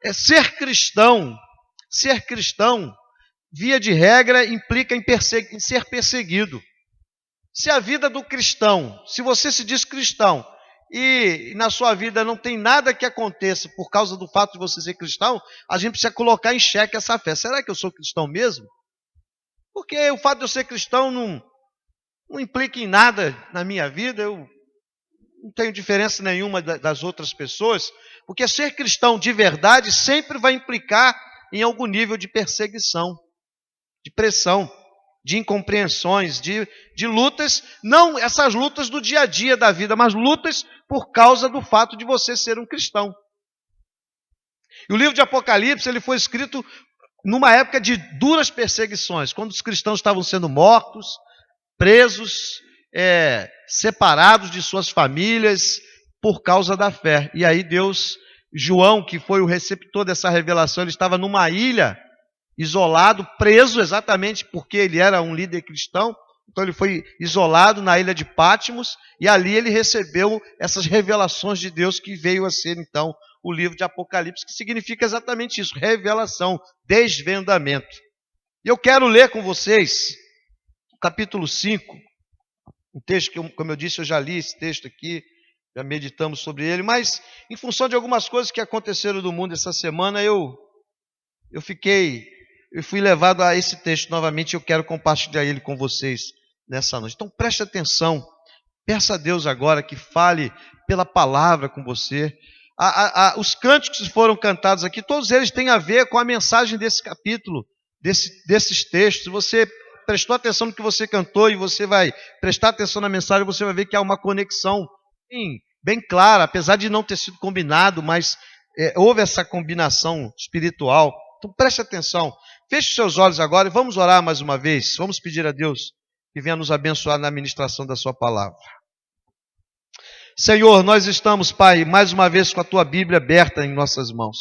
Ser cristão, via de regra, implica em ser perseguido. Se a vida do cristão, se você se diz cristão, e na sua vida não tem nada que aconteça por causa do fato de você ser cristão, a gente precisa colocar em xeque essa fé. Será que eu sou cristão mesmo? Porque o fato de eu ser cristão não implica em nada na minha vida, eu não tenho diferença nenhuma das outras pessoas, porque ser cristão de verdade sempre vai implicar em algum nível de perseguição, de pressão, de incompreensões, de lutas, não essas lutas do dia a dia da vida, mas lutas por causa do fato de você ser um cristão. E o livro de Apocalipse ele foi escrito numa época de duras perseguições, quando os cristãos estavam sendo mortos, presos, separados de suas famílias por causa da fé. E aí João, que foi o receptor dessa revelação, ele estava numa ilha, isolado, preso exatamente porque ele era um líder cristão. Então ele foi isolado na ilha de Patmos e ali ele recebeu essas revelações de Deus que veio a ser então o livro de Apocalipse, que significa exatamente isso, revelação, desvendamento. E eu quero ler com vocês o capítulo 5, um texto que, como eu disse, eu já li esse texto aqui, já meditamos sobre ele, mas em função de algumas coisas que aconteceram no mundo essa semana, eu fui levado a esse texto novamente e eu quero compartilhar ele com vocês nessa noite. Então preste atenção, peça a Deus agora que fale pela palavra com você. Os cânticos que foram cantados aqui, todos eles têm a ver com a mensagem desse capítulo, desses textos. Você prestou atenção no que você cantou e você vai prestar atenção na mensagem, você vai ver que há uma conexão bem clara, apesar de não ter sido combinado, mas houve essa combinação espiritual. Então preste atenção, feche seus olhos agora e vamos orar mais uma vez. Vamos pedir a Deus que venha nos abençoar na ministração da sua palavra. Senhor, nós estamos, Pai, mais uma vez com a Tua Bíblia aberta em nossas mãos.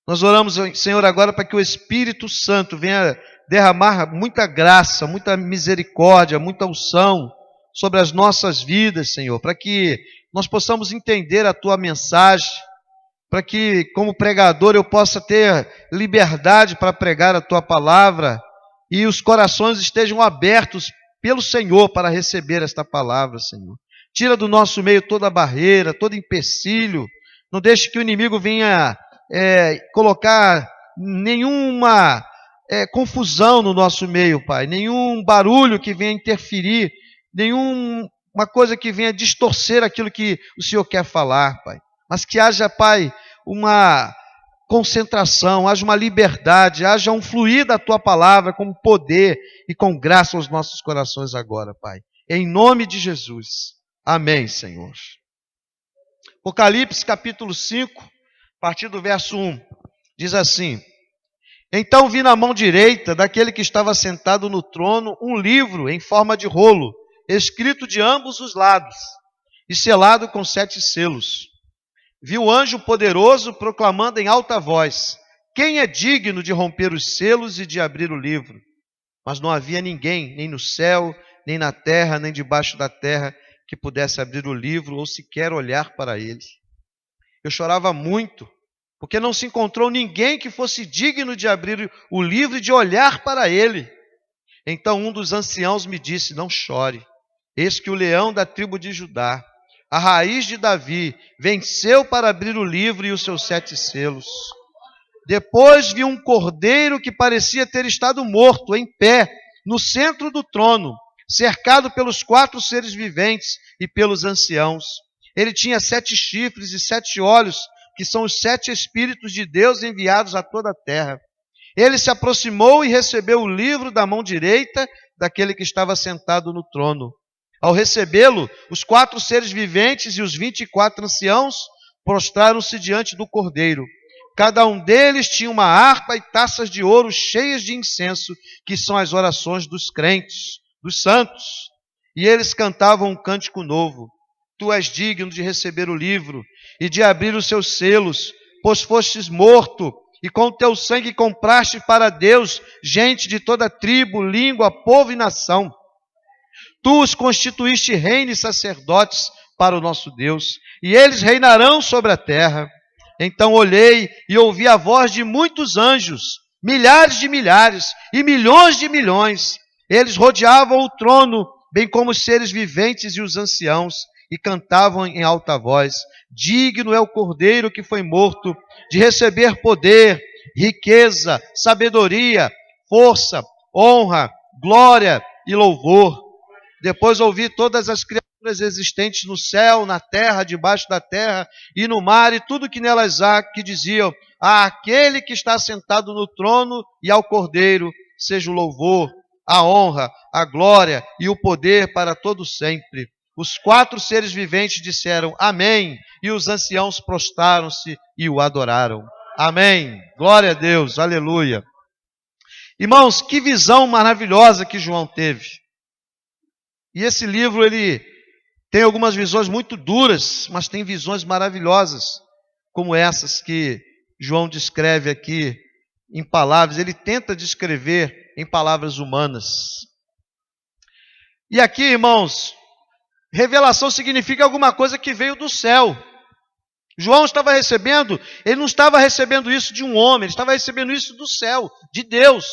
Nós oramos, Senhor, agora para que o Espírito Santo venha derramar muita graça, muita misericórdia, muita unção sobre as nossas vidas, Senhor, para que nós possamos entender a Tua mensagem, para que, como pregador, eu possa ter liberdade para pregar a Tua palavra e os corações estejam abertos pelo Senhor para receber esta palavra, Senhor. Tira do nosso meio toda barreira, todo empecilho. Não deixe que o inimigo venha colocar nenhuma confusão no nosso meio, Pai. Nenhum barulho que venha interferir, nenhuma coisa que venha distorcer aquilo que o Senhor quer falar, Pai. Mas que haja, Pai, uma concentração, haja uma liberdade, haja um fluir da Tua palavra com poder e com graça aos nossos corações agora, Pai. Em nome de Jesus. Amém, Senhor. Apocalipse capítulo 5, a partir do verso 1, diz assim: Então vi na mão direita daquele que estava sentado no trono um livro em forma de rolo, escrito de ambos os lados e selado com 7 selos. Vi o anjo poderoso proclamando em alta voz: Quem é digno de romper os selos e de abrir o livro? Mas não havia ninguém, nem no céu, nem na terra, nem debaixo da terra, que pudesse abrir o livro ou sequer olhar para ele. Eu chorava muito, porque não se encontrou ninguém que fosse digno de abrir o livro e de olhar para ele. Então um dos anciãos me disse: Não chore, eis que o leão da tribo de Judá, a raiz de Davi, venceu para abrir o livro e os seus 7 selos. Depois vi um cordeiro que parecia ter estado morto, em pé, no centro do trono, cercado pelos 4 seres viventes e pelos anciãos. Ele tinha 7 chifres e 7 olhos, que são os 7 Espíritos de Deus enviados a toda a terra. Ele se aproximou e recebeu o livro da mão direita daquele que estava sentado no trono. Ao recebê-lo, os 4 seres viventes e os 24 anciãos prostraram-se diante do cordeiro. Cada um deles tinha uma harpa e taças de ouro cheias de incenso, que são as orações dos crentes, dos santos, e eles cantavam um cântico novo: Tu és digno de receber o livro e de abrir os seus selos, pois fostes morto, e com o teu sangue compraste para Deus gente de toda tribo, língua, povo e nação. Tu os constituíste reino e sacerdotes para o nosso Deus, e eles reinarão sobre a terra. Então olhei e ouvi a voz de muitos anjos, milhares de milhares e milhões de milhões. Eles rodeavam o trono, bem como os seres viventes e os anciãos, e cantavam em alta voz: digno é o Cordeiro que foi morto de receber poder, riqueza, sabedoria, força, honra, glória e louvor. Depois ouvi todas as criaturas existentes no céu, na terra, debaixo da terra e no mar, e tudo que nelas há, que diziam: àquele que está sentado no trono e ao Cordeiro seja o louvor, a honra, a glória e o poder para todo sempre. Os 4 seres viventes disseram amém, e os anciãos prostraram-se e o adoraram. Amém. Glória a Deus. Aleluia. Irmãos, que visão maravilhosa que João teve. E esse livro, ele tem algumas visões muito duras, mas tem visões maravilhosas, como essas que João descreve aqui em palavras. Ele tenta descrever em palavras humanas. E aqui, irmãos, revelação significa alguma coisa que veio do céu. João estava recebendo, ele não estava recebendo isso de um homem, ele estava recebendo isso do céu, de Deus.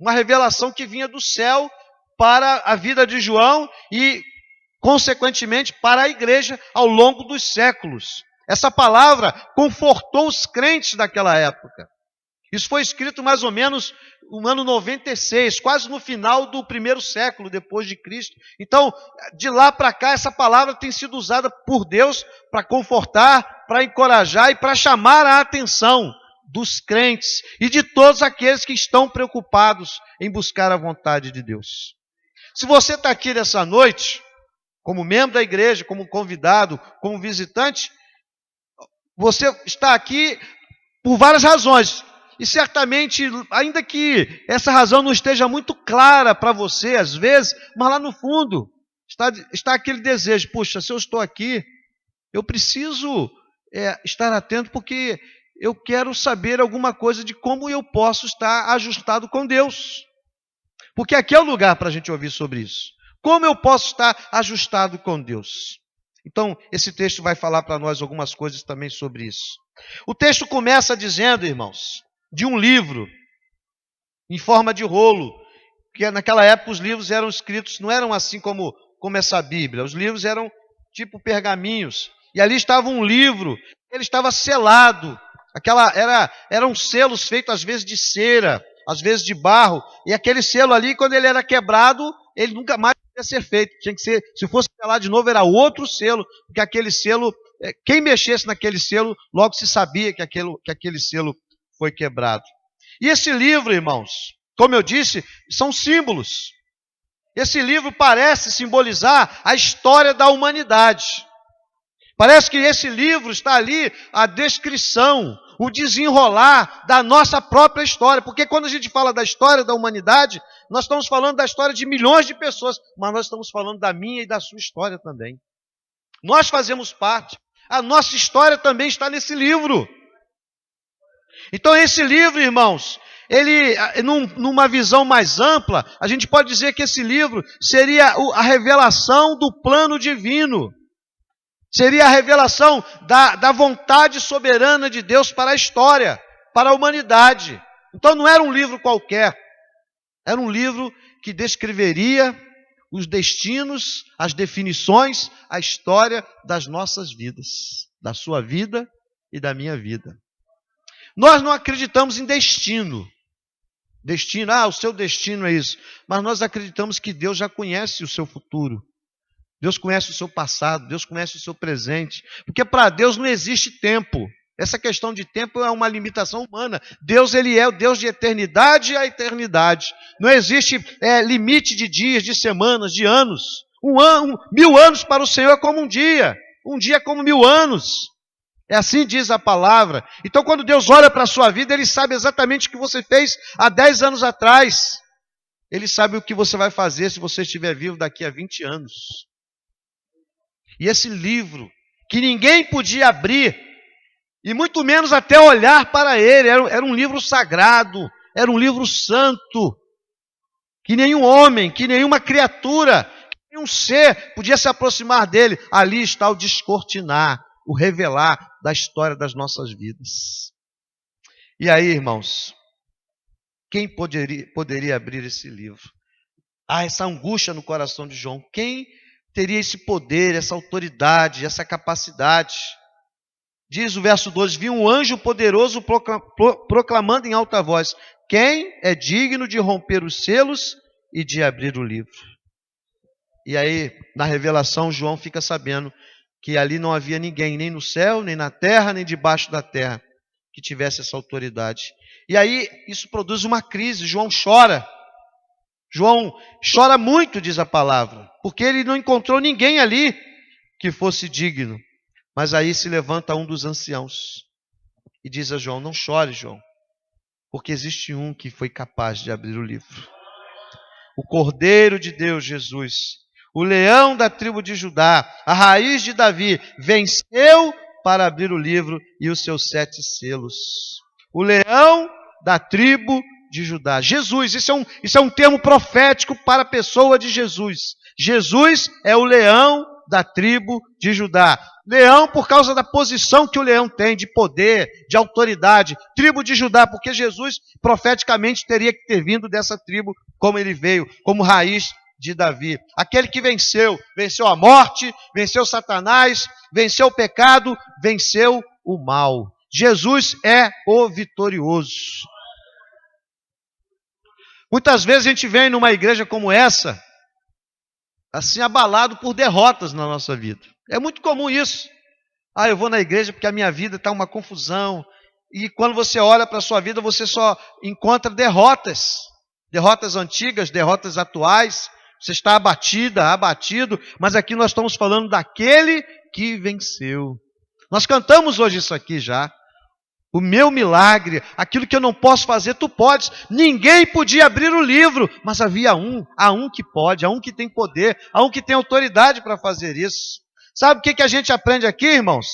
Uma revelação que vinha do céu para a vida de João e, consequentemente, para a igreja ao longo dos séculos. Essa palavra confortou os crentes daquela época. Isso foi escrito mais ou menos no ano 96, quase no final do 1º século depois de Cristo. Então, de lá para cá, essa palavra tem sido usada por Deus para confortar, para encorajar e para chamar a atenção dos crentes e de todos aqueles que estão preocupados em buscar a vontade de Deus. Se você está aqui nessa noite, como membro da igreja, como convidado, como visitante, você está aqui por várias razões. E certamente, ainda que essa razão não esteja muito clara para você, às vezes, mas lá no fundo está aquele desejo: puxa, se eu estou aqui, eu preciso estar atento, porque eu quero saber alguma coisa de como eu posso estar ajustado com Deus. Porque aqui é o lugar para a gente ouvir sobre isso. Como eu posso estar ajustado com Deus? Então, esse texto vai falar para nós algumas coisas também sobre isso. O texto começa dizendo, irmãos, de um livro em forma de rolo, que naquela época os livros eram escritos, não eram assim como essa Bíblia. Os livros eram tipo pergaminhos. E ali estava um livro, ele estava selado. Eram selos feitos às vezes de cera, às vezes de barro, e aquele selo ali, quando ele era quebrado, ele nunca mais podia ser feito. Tinha que ser, se fosse selar de novo, era outro selo, porque aquele selo, quem mexesse naquele selo, logo se sabia que aquele selo foi quebrado. E esse livro, irmãos, como eu disse, são símbolos. Esse livro parece simbolizar a história da humanidade. Parece que esse livro está ali a descrição, o desenrolar da nossa própria história. Porque quando a gente fala da história da humanidade, nós estamos falando da história de milhões de pessoas, mas nós estamos falando da minha e da sua história também. Nós fazemos parte. A nossa história também está nesse livro. Então esse livro, irmãos, ele, numa visão mais ampla, a gente pode dizer que esse livro seria a revelação do plano divino. Seria a revelação da vontade soberana de Deus para a história, para a humanidade. Então não era um livro qualquer. Era um livro que descreveria os destinos, as definições, a história das nossas vidas. Da sua vida e da minha vida. Nós não acreditamos em destino. Destino, o seu destino é isso. Mas nós acreditamos que Deus já conhece o seu futuro. Deus conhece o seu passado, Deus conhece o seu presente. Porque para Deus não existe tempo. Essa questão de tempo é uma limitação humana. Deus, ele é o Deus de eternidade a eternidade. Não existe limite de dias, de semanas, de anos. 1000 anos para o Senhor é como um dia. Um dia é como 1000 anos. É assim diz a palavra. Então quando Deus olha para a sua vida, Ele sabe exatamente o que você fez há 10 anos atrás. Ele sabe o que você vai fazer se você estiver vivo daqui a 20 anos. E esse livro, que ninguém podia abrir, e muito menos até olhar para ele, era um livro sagrado, era um livro santo, que nenhum homem, que nenhuma criatura, que nenhum ser podia se aproximar dele. Ali está o descortinar, o revelar da história das nossas vidas. E aí, irmãos, quem poderia abrir esse livro? Essa angústia no coração de João. Quem teria esse poder, essa autoridade, essa capacidade? Diz o verso 12: vi um anjo poderoso proclamando em alta voz: quem é digno de romper os selos e de abrir o livro? E aí, na revelação, João fica sabendo que ali não havia ninguém, nem no céu, nem na terra, nem debaixo da terra, que tivesse essa autoridade. E aí, isso produz uma crise. João chora. João chora muito, diz a palavra, porque ele não encontrou ninguém ali que fosse digno. Mas aí se levanta um dos anciãos e diz a João: não chore, João, porque existe um que foi capaz de abrir o livro. O Cordeiro de Deus, Jesus, o leão da tribo de Judá, a raiz de Davi, venceu para abrir o livro e os seus 7 selos. O leão da tribo de Judá. Jesus, isso é um termo profético para a pessoa de Jesus. Jesus é o leão da tribo de Judá. Leão por causa da posição que o leão tem, de poder, de autoridade. Tribo de Judá, porque Jesus profeticamente teria que ter vindo dessa tribo como ele veio, como raiz de Davi. Aquele que venceu a morte, venceu Satanás, venceu o pecado, venceu o mal. Jesus é o vitorioso. Muitas vezes a gente vem numa igreja como essa, assim abalado por derrotas na nossa vida. É muito comum isso. Eu vou na igreja porque a minha vida está uma confusão. E quando você olha para a sua vida, você só encontra derrotas. Derrotas antigas, derrotas atuais. Você está abatido. Mas aqui nós estamos falando daquele que venceu. Nós cantamos hoje isso aqui já. O meu milagre, aquilo que eu não posso fazer, tu podes. Ninguém podia abrir o livro, mas havia há um que pode, há um que tem poder, há um que tem autoridade para fazer isso. Sabe o que a gente aprende aqui, irmãos?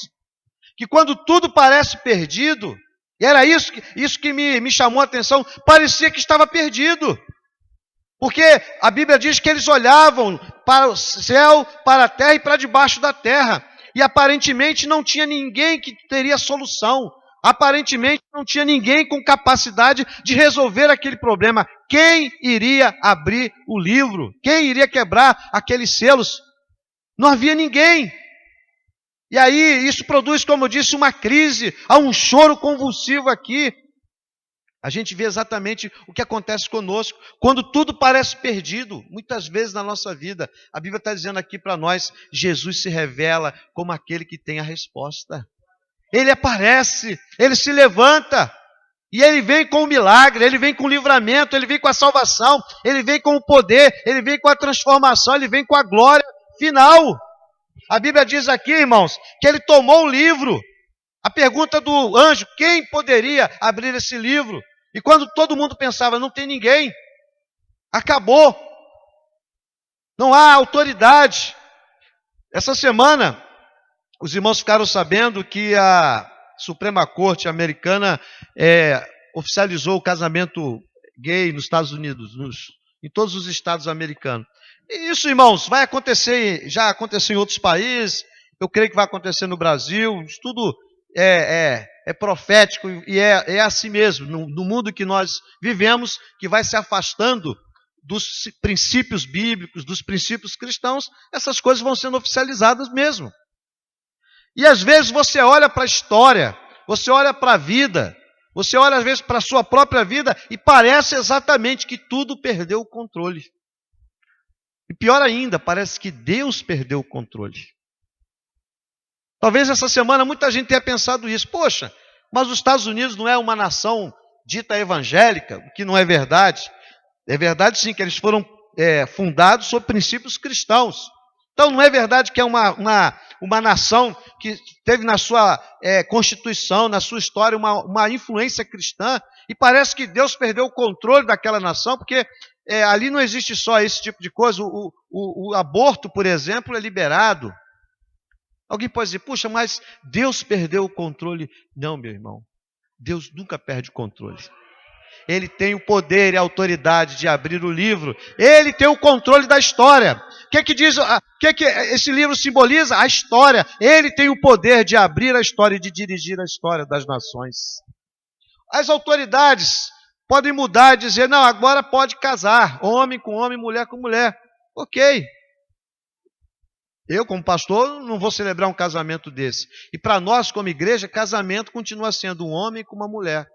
Que quando tudo parece perdido, e era isso que me chamou a atenção, parecia que estava perdido. Porque a Bíblia diz que eles olhavam para o céu, para a terra e para debaixo da terra. E aparentemente não tinha ninguém que teria solução. Aparentemente não tinha ninguém com capacidade de resolver aquele problema. Quem iria abrir o livro? Quem iria quebrar aqueles selos? Não havia ninguém. E aí isso produz, como eu disse, uma crise, há um choro convulsivo aqui. A gente vê exatamente o que acontece conosco quando tudo parece perdido. Muitas vezes na nossa vida, a Bíblia está dizendo aqui para nós, Jesus se revela como aquele que tem a resposta. Ele aparece, ele se levanta, e ele vem com o milagre, ele vem com o livramento, ele vem com a salvação, ele vem com o poder, ele vem com a transformação, ele vem com a glória final. A Bíblia diz aqui, irmãos, que ele tomou o livro. A pergunta do anjo: quem poderia abrir esse livro? E quando todo mundo pensava, não tem ninguém, acabou. Não há autoridade. Essa semana, os irmãos ficaram sabendo que a Suprema Corte americana oficializou o casamento gay nos Estados Unidos, em todos os estados americanos. E isso, irmãos, vai acontecer, já aconteceu em outros países, eu creio que vai acontecer no Brasil. Isso tudo é profético e é assim mesmo, no mundo que nós vivemos, que vai se afastando dos princípios bíblicos, dos princípios cristãos, essas coisas vão sendo oficializadas mesmo. E às vezes você olha para a história, você olha para a vida, você olha às vezes para a sua própria vida e parece exatamente que tudo perdeu o controle. E pior ainda, parece que Deus perdeu o controle. Talvez essa semana muita gente tenha pensado isso. Poxa, mas os Estados Unidos não é uma nação dita evangélica, o que não é verdade. É verdade sim que eles foram fundados sob princípios cristãos. Então não é verdade que é uma nação que teve na sua constituição, na sua história, uma influência cristã, e parece que Deus perdeu o controle daquela nação, porque ali não existe só esse tipo de coisa. O aborto, por exemplo, é liberado. Alguém pode dizer, puxa, mas Deus perdeu o controle. Não, meu irmão, Deus nunca perde o controle. Ele tem o poder e a autoridade de abrir o livro. Ele tem o controle da história. O que diz? O que esse livro simboliza? A história. Ele tem o poder de abrir a história e de dirigir a história das nações. As autoridades podem mudar e dizer, não, agora pode casar, homem com homem, mulher com mulher. Ok. Eu, como pastor, não vou celebrar um casamento desse. E para nós, como igreja, casamento continua sendo um homem com uma mulher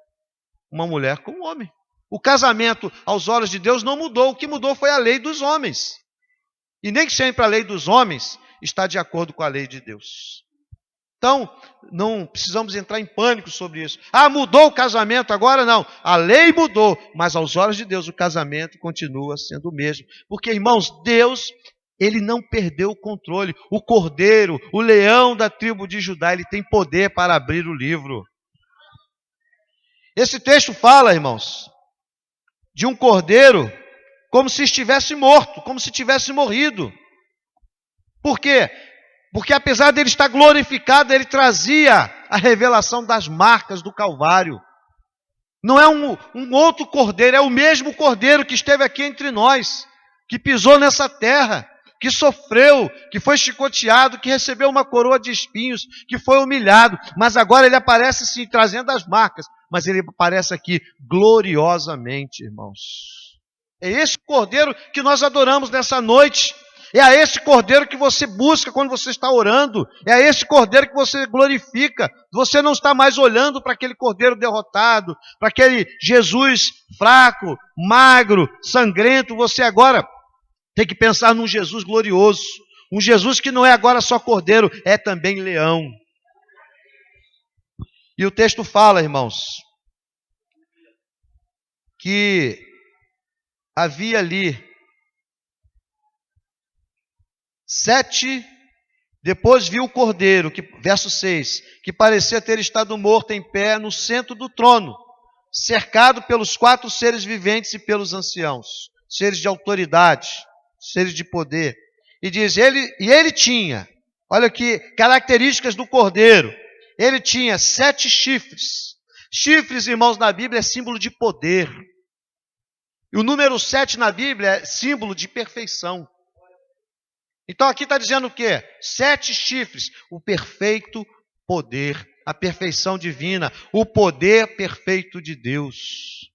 com um homem. O casamento, aos olhos de Deus, não mudou. O que mudou foi a lei dos homens. E nem sempre a lei dos homens está de acordo com a lei de Deus. Então, não precisamos entrar em pânico sobre isso. Ah, mudou o casamento, agora não. A lei mudou, mas aos olhos de Deus o casamento continua sendo o mesmo. Porque, irmãos, Deus, Ele não perdeu o controle. O cordeiro, o leão da tribo de Judá, ele tem poder para abrir o livro. Esse texto fala, irmãos, de um cordeiro como se estivesse morto, como se tivesse morrido. Por quê? Porque apesar dele estar glorificado, ele trazia a revelação das marcas do Calvário. Não é um outro cordeiro, é o mesmo cordeiro que esteve aqui entre nós, que pisou nessa terra, que sofreu, que foi chicoteado, que recebeu uma coroa de espinhos, que foi humilhado, mas agora ele aparece sim, trazendo as marcas, mas ele aparece aqui gloriosamente, irmãos. É esse cordeiro que nós adoramos nessa noite. É a esse cordeiro que você busca quando você está orando. É a esse cordeiro que você glorifica. Você não está mais olhando para aquele cordeiro derrotado, para aquele Jesus fraco, magro, sangrento. Você agora tem que pensar num Jesus glorioso. Um Jesus que não é agora só cordeiro, é também leão. E o texto fala, irmãos, que havia ali 7, depois viu o cordeiro, verso 6, que parecia ter estado morto em pé no centro do trono, cercado pelos 4 seres viventes e pelos anciãos, seres de autoridade, seres de poder. E diz, ele tinha, olha aqui, características do cordeiro, ele tinha 7 chifres. Chifres, irmãos, na Bíblia é símbolo de poder. E o número 7 na Bíblia é símbolo de perfeição. Então aqui está dizendo o quê? 7 chifres, o perfeito poder, a perfeição divina, o poder perfeito de Deus.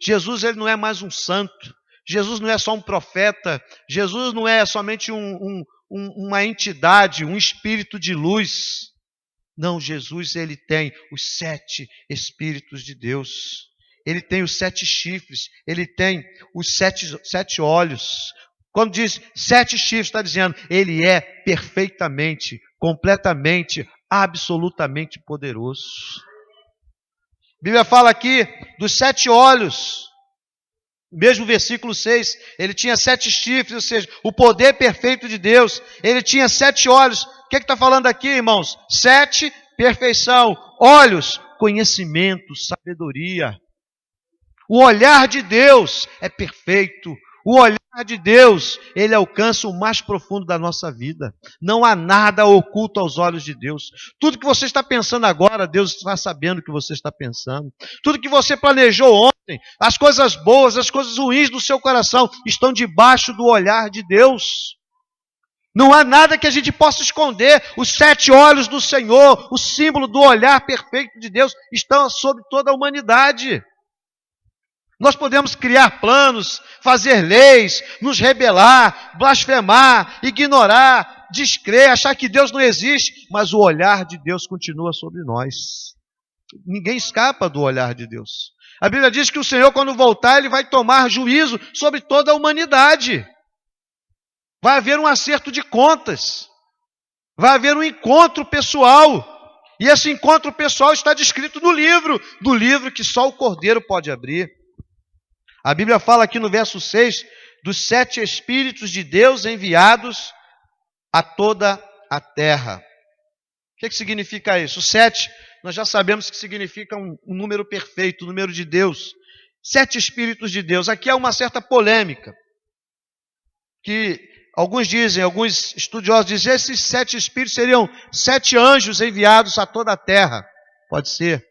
Jesus, ele não é mais um santo, Jesus não é só um profeta, Jesus não é somente uma entidade, um espírito de luz. Não, Jesus, ele tem os 7 Espíritos de Deus. Ele tem os 7 chifres, ele tem os 7 olhos. Quando diz 7 chifres, está dizendo, ele é perfeitamente, completamente, absolutamente poderoso. A Bíblia fala aqui dos 7 olhos. Mesmo versículo 6, ele tinha 7 chifres, ou seja, o poder perfeito de Deus. Ele tinha 7 olhos. O que está falando aqui, irmãos? 7, perfeição. Olhos, conhecimento, sabedoria. O olhar de Deus é perfeito. O olhar de Deus, ele alcança o mais profundo da nossa vida. Não há nada oculto aos olhos de Deus. Tudo que você está pensando agora, Deus está sabendo o que você está pensando. Tudo que você planejou ontem, as coisas boas, as coisas ruins do seu coração, estão debaixo do olhar de Deus. Não há nada que a gente possa esconder. Os 7 olhos do Senhor, o símbolo do olhar perfeito de Deus, estão sobre toda a humanidade. Nós podemos criar planos, fazer leis, nos rebelar, blasfemar, ignorar, descrer, achar que Deus não existe, mas o olhar de Deus continua sobre nós. Ninguém escapa do olhar de Deus. A Bíblia diz que o Senhor, quando voltar, ele vai tomar juízo sobre toda a humanidade. Vai haver um acerto de contas. Vai haver um encontro pessoal. E esse encontro pessoal está descrito no livro que só o Cordeiro pode abrir. A Bíblia fala aqui no verso 6 dos 7 Espíritos de Deus enviados a toda a terra. O que significa isso? O 7, nós já sabemos que significa um número perfeito, o número de Deus. 7 Espíritos de Deus. Aqui há uma certa polêmica, que alguns estudiosos dizem, esses 7 Espíritos seriam 7 anjos enviados a toda a terra. Pode ser.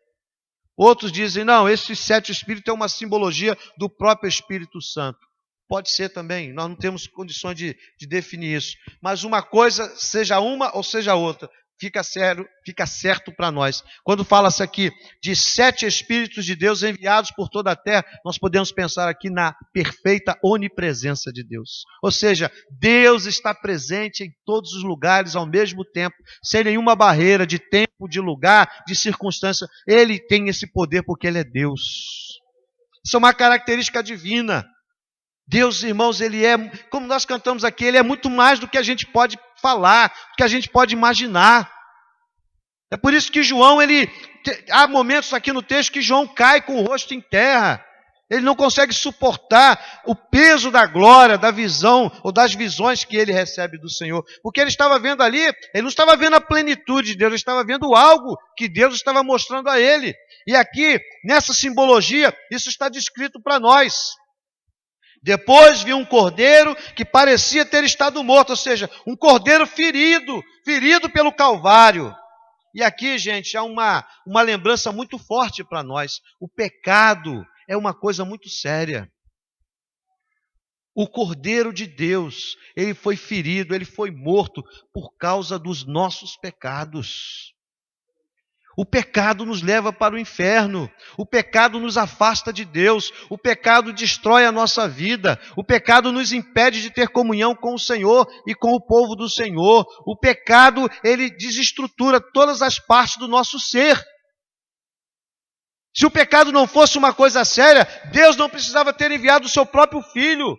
Outros dizem, não, esses 7 espíritos é uma simbologia do próprio Espírito Santo. Pode ser também, nós não temos condições de definir isso. Mas uma coisa, seja uma ou seja outra, fica certo para nós. Quando fala-se aqui de 7 Espíritos de Deus enviados por toda a terra, nós podemos pensar aqui na perfeita onipresença de Deus. Ou seja, Deus está presente em todos os lugares ao mesmo tempo, sem nenhuma barreira de tempo, de lugar, de circunstância. Ele tem esse poder porque Ele é Deus. Isso é uma característica divina. Deus, irmãos, Ele é, como nós cantamos aqui, Ele é muito mais do que a gente pode falar, do que a gente pode imaginar. É por isso que João, há momentos aqui no texto que João cai com o rosto em terra. Ele não consegue suportar o peso da glória, da visão, ou das visões que ele recebe do Senhor. Porque ele estava vendo ali, ele não estava vendo a plenitude de Deus, ele estava vendo algo que Deus estava mostrando a ele. E aqui, nessa simbologia, isso está descrito para nós. Depois vi um cordeiro que parecia ter estado morto, ou seja, um cordeiro ferido pelo Calvário. E aqui, gente, há uma lembrança muito forte para nós. O pecado é uma coisa muito séria. O Cordeiro de Deus, ele foi ferido, ele foi morto por causa dos nossos pecados. O pecado nos leva para o inferno, o pecado nos afasta de Deus, o pecado destrói a nossa vida, o pecado nos impede de ter comunhão com o Senhor e com o povo do Senhor. O pecado, ele desestrutura todas as partes do nosso ser. Se o pecado não fosse uma coisa séria, Deus não precisava ter enviado o seu próprio Filho.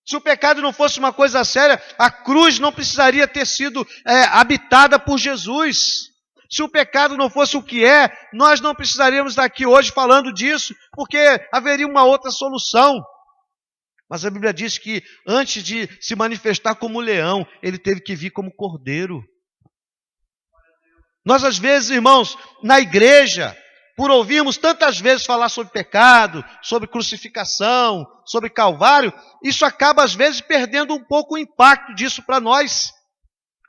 Se o pecado não fosse uma coisa séria, a cruz não precisaria ter sido habitada por Jesus. Se o pecado não fosse o que é, nós não precisaríamos estar aqui hoje falando disso, porque haveria uma outra solução. Mas a Bíblia diz que antes de se manifestar como leão, ele teve que vir como cordeiro. Nós às vezes, irmãos, na igreja, por ouvirmos tantas vezes falar sobre pecado, sobre crucificação, sobre Calvário, isso acaba às vezes perdendo um pouco o impacto disso para nós.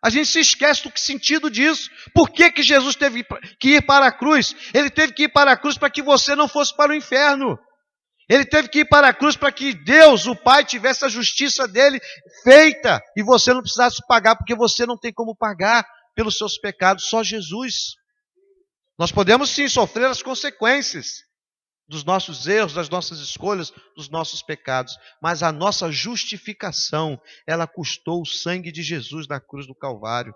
A gente se esquece do sentido disso. Por que Jesus teve que ir para a cruz? Ele teve que ir para a cruz para que você não fosse para o inferno. Ele teve que ir para a cruz para que Deus, o Pai, tivesse a justiça dele feita e você não precisasse pagar, porque você não tem como pagar pelos seus pecados, só Jesus. Nós podemos sim sofrer as consequências dos nossos erros, das nossas escolhas, dos nossos pecados, mas a nossa justificação, ela custou o sangue de Jesus na cruz do Calvário.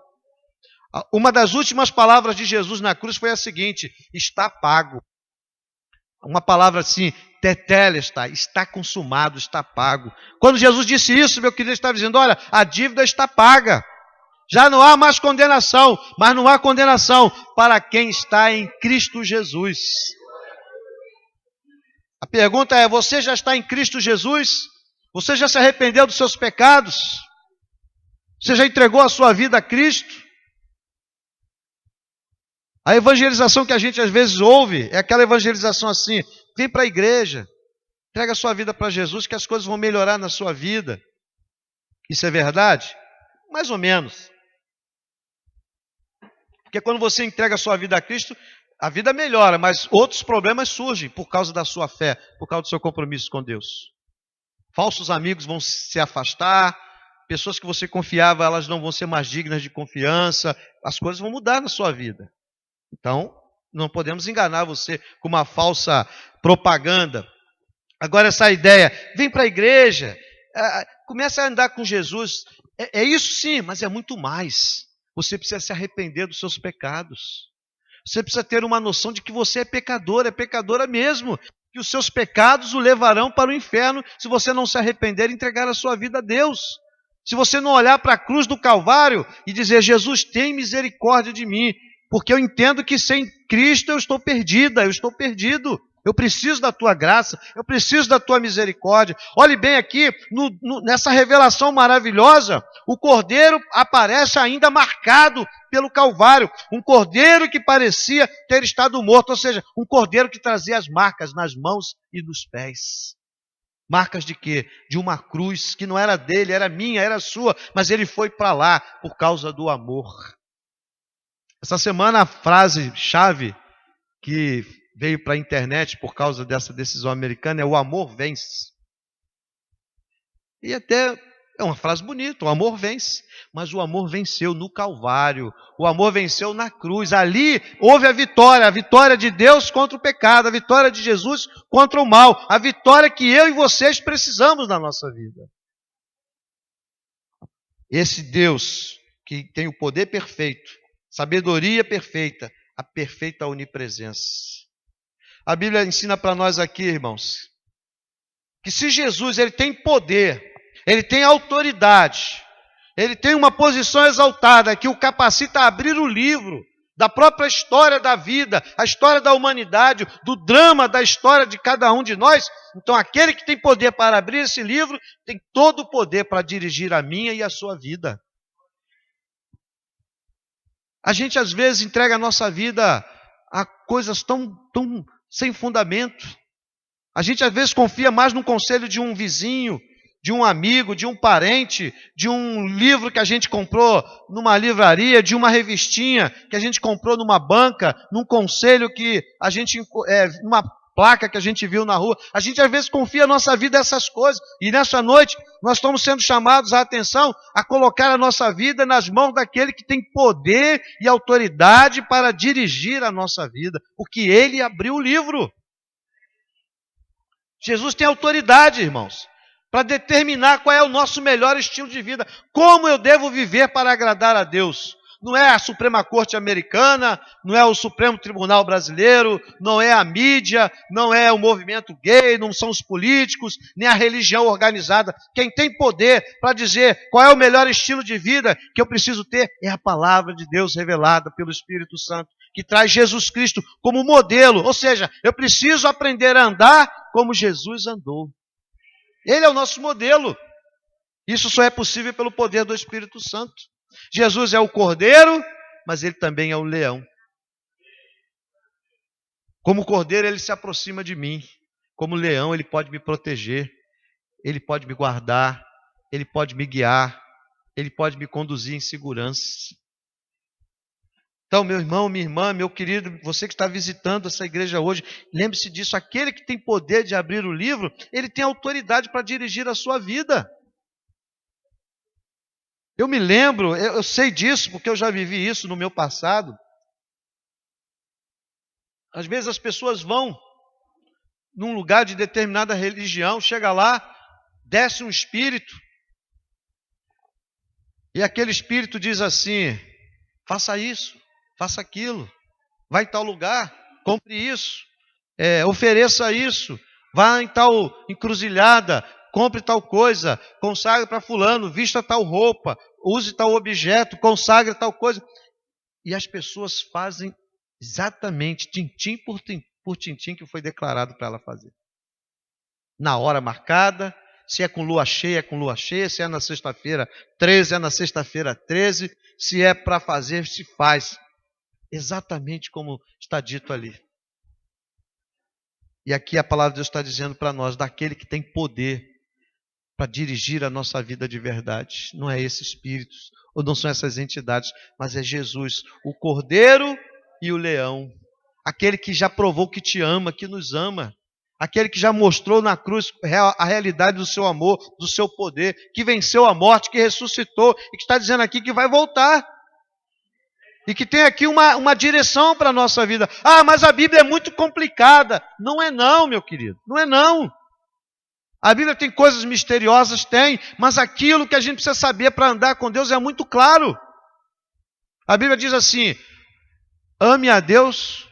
Uma das últimas palavras de Jesus na cruz foi a seguinte: está pago. Uma palavra assim, tetelestai, está consumado, está pago. Quando Jesus disse isso, meu querido, ele estava dizendo, olha, a dívida está paga. Já não há mais condenação, mas não há condenação para quem está em Cristo Jesus. A pergunta é, você já está em Cristo Jesus? Você já se arrependeu dos seus pecados? Você já entregou a sua vida a Cristo? A evangelização que a gente às vezes ouve é aquela evangelização assim, vem para a igreja, entrega a sua vida para Jesus que as coisas vão melhorar na sua vida. Isso é verdade? Mais ou menos. Porque quando você entrega a sua vida a Cristo, a vida melhora, mas outros problemas surgem por causa da sua fé, por causa do seu compromisso com Deus. Falsos amigos vão se afastar, pessoas que você confiava, elas não vão ser mais dignas de confiança, as coisas vão mudar na sua vida. Então, não podemos enganar você com uma falsa propaganda. Agora essa ideia, vem para a igreja, começa a andar com Jesus, é isso sim, mas é muito mais. Você precisa se arrepender dos seus pecados. Você precisa ter uma noção de que você é pecadora mesmo. Que os seus pecados o levarão para o inferno se você não se arrepender e entregar a sua vida a Deus. Se você não olhar para a cruz do Calvário e dizer, Jesus, tem misericórdia de mim, porque eu entendo que sem Cristo eu estou perdida, eu estou perdido. Eu preciso da tua graça, eu preciso da tua misericórdia. Olhe bem aqui, nessa revelação maravilhosa, o cordeiro aparece ainda marcado pelo Calvário. Um cordeiro que parecia ter estado morto, ou seja, um cordeiro que trazia as marcas nas mãos e nos pés. Marcas de quê? De uma cruz que não era dele, era minha, era sua, mas ele foi para lá por causa do amor. Essa semana a frase-chave que veio para a internet por causa dessa decisão americana é o amor vence. E até é uma frase bonita, o amor vence. Mas o amor venceu no Calvário, o amor venceu na cruz. Ali houve a vitória de Deus contra o pecado, a vitória de Jesus contra o mal, a vitória que eu e vocês precisamos na nossa vida. Esse Deus que tem o poder perfeito, sabedoria perfeita, a perfeita onipresença. A Bíblia ensina para nós aqui, irmãos, que se Jesus ele tem poder, ele tem autoridade, ele tem uma posição exaltada que o capacita a abrir o livro da própria história da vida, a história da humanidade, do drama da história de cada um de nós. Então aquele que tem poder para abrir esse livro, tem todo o poder para dirigir a minha e a sua vida. A gente às vezes entrega a nossa vida a coisas tão sem fundamento. A gente às vezes confia mais no conselho de um vizinho, de um amigo, de um parente, de um livro que a gente comprou numa livraria, de uma revistinha que a gente comprou numa banca, num conselho que a gente, numa placa que a gente viu na rua. A gente às vezes confia a nossa vida nessas coisas. E nessa noite nós estamos sendo chamados a atenção a colocar a nossa vida nas mãos daquele que tem poder e autoridade para dirigir a nossa vida, porque ele abriu o livro. Jesus tem autoridade, irmãos, para determinar qual é o nosso melhor estilo de vida. Como eu devo viver para agradar a Deus? Não é a Suprema Corte americana, não é o Supremo Tribunal brasileiro, não é a mídia, não é o movimento gay, não são os políticos, nem a religião organizada. Quem tem poder para dizer qual é o melhor estilo de vida que eu preciso ter é a palavra de Deus revelada pelo Espírito Santo, que traz Jesus Cristo como modelo. Ou seja, eu preciso aprender a andar como Jesus andou. Ele é o nosso modelo. Isso só é possível pelo poder do Espírito Santo. Jesus é o cordeiro, mas ele também é o leão. Como cordeiro, ele se aproxima de mim. Como leão, ele pode me proteger, ele pode me guardar, ele pode me guiar, ele pode me conduzir em segurança. Então, meu irmão, minha irmã, meu querido, você que está visitando essa igreja hoje, lembre-se disso, aquele que tem poder de abrir o livro, ele tem autoridade para dirigir a sua vida. Eu me lembro, eu sei disso, porque eu já vivi isso no meu passado. Às vezes as pessoas vão num lugar de determinada religião, chega lá, desce um espírito, e aquele espírito diz assim: faça isso, faça aquilo, vai em tal lugar, compre isso, ofereça isso, vá em tal encruzilhada, compre tal coisa, consagre para fulano, vista tal roupa, use tal objeto, consagre tal coisa. E as pessoas fazem exatamente tintim por tintim que foi declarado para ela fazer. Na hora marcada, se é com lua cheia, é com lua cheia, se é na sexta-feira 13, é na sexta-feira 13, se é para fazer, se faz. Exatamente como está dito ali. E aqui a palavra de Deus está dizendo para nós, daquele que tem poder para dirigir a nossa vida de verdade. Não é esses espíritos, ou não são essas entidades, mas é Jesus, o Cordeiro e o Leão. Aquele que já provou que te ama, que nos ama. Aquele que já mostrou na cruz a realidade do seu amor, do seu poder, que venceu a morte, que ressuscitou e que está dizendo aqui que vai voltar. E que tem aqui uma direção para a nossa vida. Ah, mas a Bíblia é muito complicada. Não é não, meu querido. Não é não. A Bíblia tem coisas misteriosas, tem, mas aquilo que a gente precisa saber para andar com Deus é muito claro. A Bíblia diz assim: ame a Deus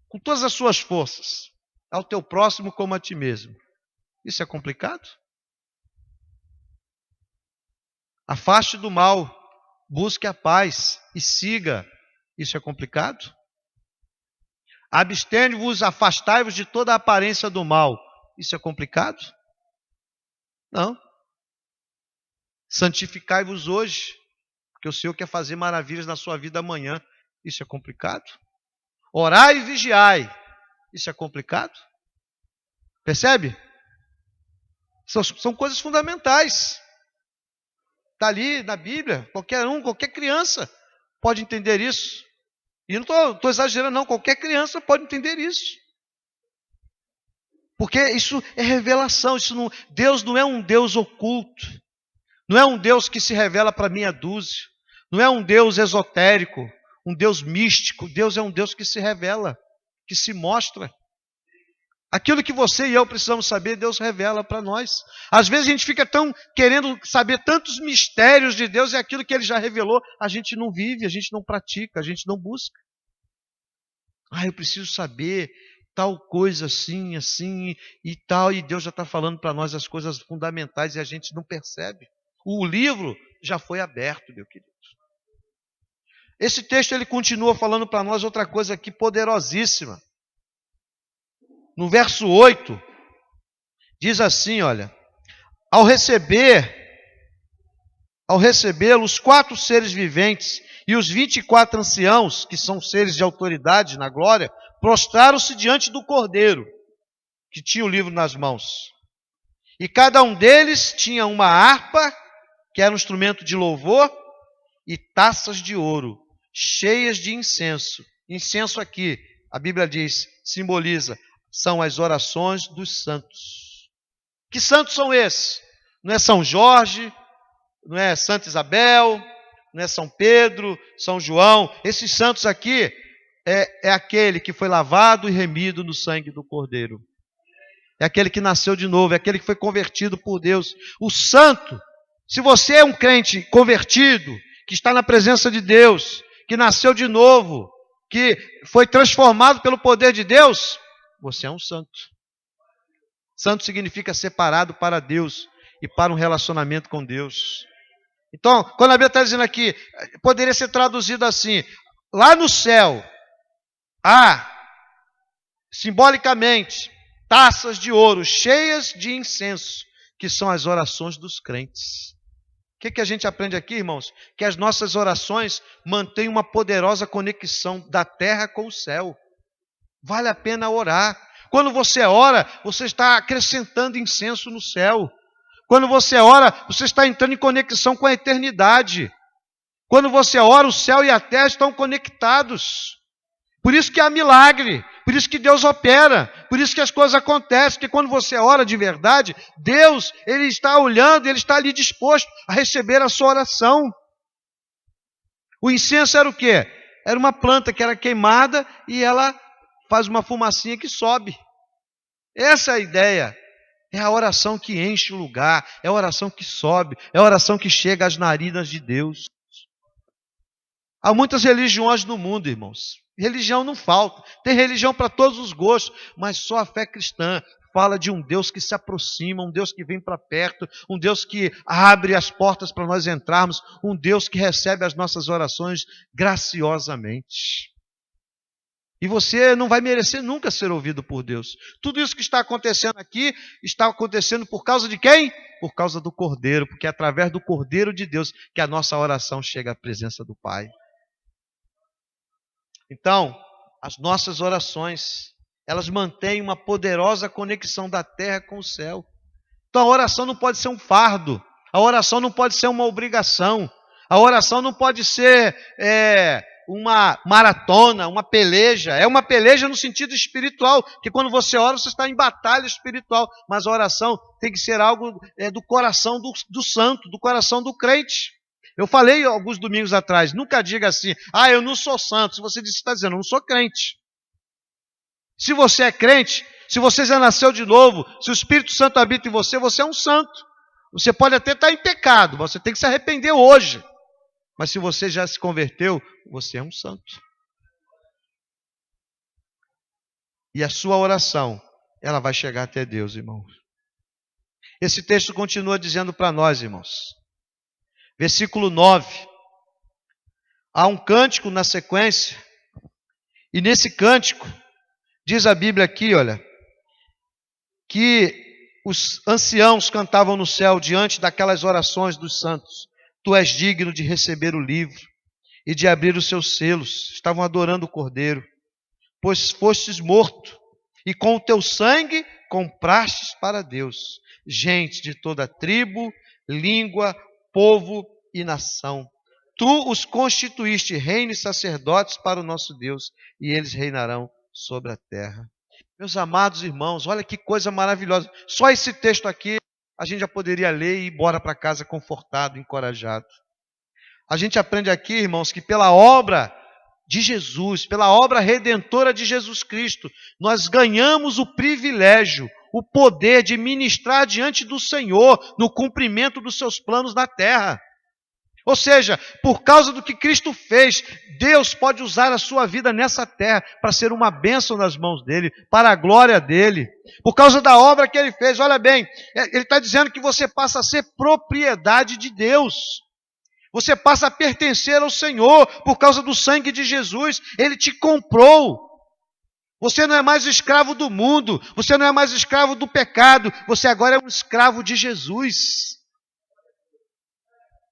com todas as suas forças, ao teu próximo como a ti mesmo. Isso é complicado? Afaste do mal, busque a paz e siga. Isso é complicado? Abstende-vos, afastai-vos de toda a aparência do mal. Isso é complicado? Não. Santificai-vos hoje, porque o Senhor quer fazer maravilhas na sua vida amanhã. Isso é complicado? Orai e vigiai. Isso é complicado? Percebe? São coisas fundamentais. Está ali na Bíblia. Qualquer criança pode entender isso. E não estou exagerando não, qualquer criança pode entender isso. Porque isso é revelação, Deus não é um Deus oculto, não é um Deus que se revela para meia dúzia, não é um Deus esotérico, um Deus místico. Deus é um Deus que se revela, que se mostra. Aquilo que você e eu precisamos saber, Deus revela para nós. Às vezes a gente fica tão querendo saber tantos mistérios de Deus, e aquilo que Ele já revelou, a gente não vive, a gente não pratica, a gente não busca. Eu preciso saber tal coisa assim, assim e tal, e Deus já está falando para nós as coisas fundamentais e a gente não percebe. O livro já foi aberto, meu querido. Esse texto ele continua falando para nós outra coisa aqui poderosíssima. No verso 8, diz assim, olha: ao recebê-lo, os 4 seres viventes e os 24 anciãos, que são seres de autoridade na glória, prostraram-se diante do Cordeiro, que tinha o livro nas mãos. E cada um deles tinha uma harpa, que era um instrumento de louvor, e taças de ouro, cheias de incenso. Incenso aqui, a Bíblia diz, simboliza, são as orações dos santos. Que santos são esses? Não é São Jorge, não é Santa Isabel, não é São Pedro, São João. Esses santos aqui é aquele que foi lavado e remido no sangue do Cordeiro. É aquele que nasceu de novo, é aquele que foi convertido por Deus. O santo, se você é um crente convertido, que está na presença de Deus, que nasceu de novo, que foi transformado pelo poder de Deus, você é um santo. Santo significa separado para Deus e para um relacionamento com Deus. Então, quando a Bíblia está dizendo aqui, poderia ser traduzido assim: lá no céu há, simbolicamente, taças de ouro cheias de incenso, que são as orações dos crentes. O que a gente aprende aqui, irmãos? Que as nossas orações mantêm uma poderosa conexão da terra com o céu. Vale a pena orar. Quando você ora, você está acrescentando incenso no céu. Quando você ora, você está entrando em conexão com a eternidade. Quando você ora, o céu e a terra estão conectados. Por isso que há milagre, por isso que Deus opera, por isso que as coisas acontecem, porque quando você ora de verdade, Deus, Ele está olhando, Ele está ali disposto a receber a sua oração. O incenso era o quê? Era uma planta que era queimada e ela faz uma fumacinha que sobe. Essa é a ideia. É a oração que enche o lugar, é a oração que sobe, é a oração que chega às narinas de Deus. Há muitas religiões no mundo, irmãos. Religião não falta. Tem religião para todos os gostos, mas só a fé cristã fala de um Deus que se aproxima, um Deus que vem para perto, um Deus que abre as portas para nós entrarmos, um Deus que recebe as nossas orações graciosamente. E você não vai merecer nunca ser ouvido por Deus. Tudo isso que está acontecendo aqui, está acontecendo por causa de quem? Por causa do Cordeiro, porque é através do Cordeiro de Deus que a nossa oração chega à presença do Pai. Então, as nossas orações, elas mantêm uma poderosa conexão da terra com o céu. Então a oração não pode ser um fardo, a oração não pode ser uma obrigação, a oração não pode ser uma maratona, uma peleja. É uma peleja no sentido espiritual, que quando você ora, você está em batalha espiritual, mas a oração tem que ser algo do coração do santo, do coração do crente. Eu falei alguns domingos atrás, nunca diga assim, eu não sou santo. Se você está dizendo, eu não sou crente. Se você é crente, se você já nasceu de novo, se o Espírito Santo habita em você, você é um santo. Você pode até estar em pecado, você tem que se arrepender hoje. Mas se você já se converteu, você é um santo. E a sua oração, ela vai chegar até Deus, irmãos. Esse texto continua dizendo para nós, irmãos. Versículo 9. Há um cântico na sequência. E nesse cântico, diz a Bíblia aqui, olha, que os anciãos cantavam no céu diante daquelas orações dos santos. Tu és digno de receber o livro e de abrir os seus selos. Estavam adorando o Cordeiro. Pois fostes morto e com o teu sangue comprastes para Deus gente de toda tribo, língua, povo e nação. Tu os constituíste reino e sacerdotes para o nosso Deus, e eles reinarão sobre a terra. Meus amados irmãos, olha que coisa maravilhosa. Só esse texto aqui a gente já poderia ler e ir embora para casa confortado, encorajado. A gente aprende aqui, irmãos, que pela obra de Jesus, pela obra redentora de Jesus Cristo, nós ganhamos o privilégio, o poder de ministrar diante do Senhor no cumprimento dos seus planos na terra. Ou seja, por causa do que Cristo fez, Deus pode usar a sua vida nessa terra para ser uma bênção nas mãos dele, para a glória dele. Por causa da obra que ele fez, olha bem, ele está dizendo que você passa a ser propriedade de Deus. Você passa a pertencer ao Senhor por causa do sangue de Jesus. Ele te comprou. Você não é mais escravo do mundo, você não é mais escravo do pecado, você agora é um escravo de Jesus.